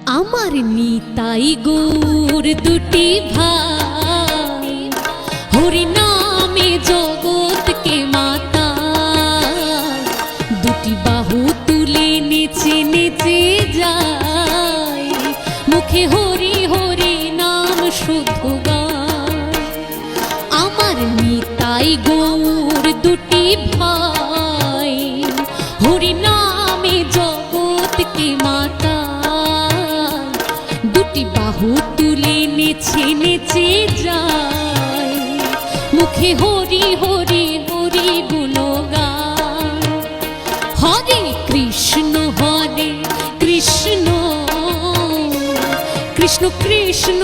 আমার নিতাই গৌর দুটি ভাই, হরি নামে জগৎকে মাতায়। দুটি বাহু তুলে নেচে নেচে যায়, মুখে হরি হরি নাম শুধু গায়। আমার নিতাই গৌর দুটি ভাই, হরি নামে জগৎকে মাতায়। দুটি বাহু তুলে নেচে নেচে যায়, মুখে হরি হরি হরি গুণ গায়। হরে কৃষ্ণ কৃষ্ণ কৃষ্ণ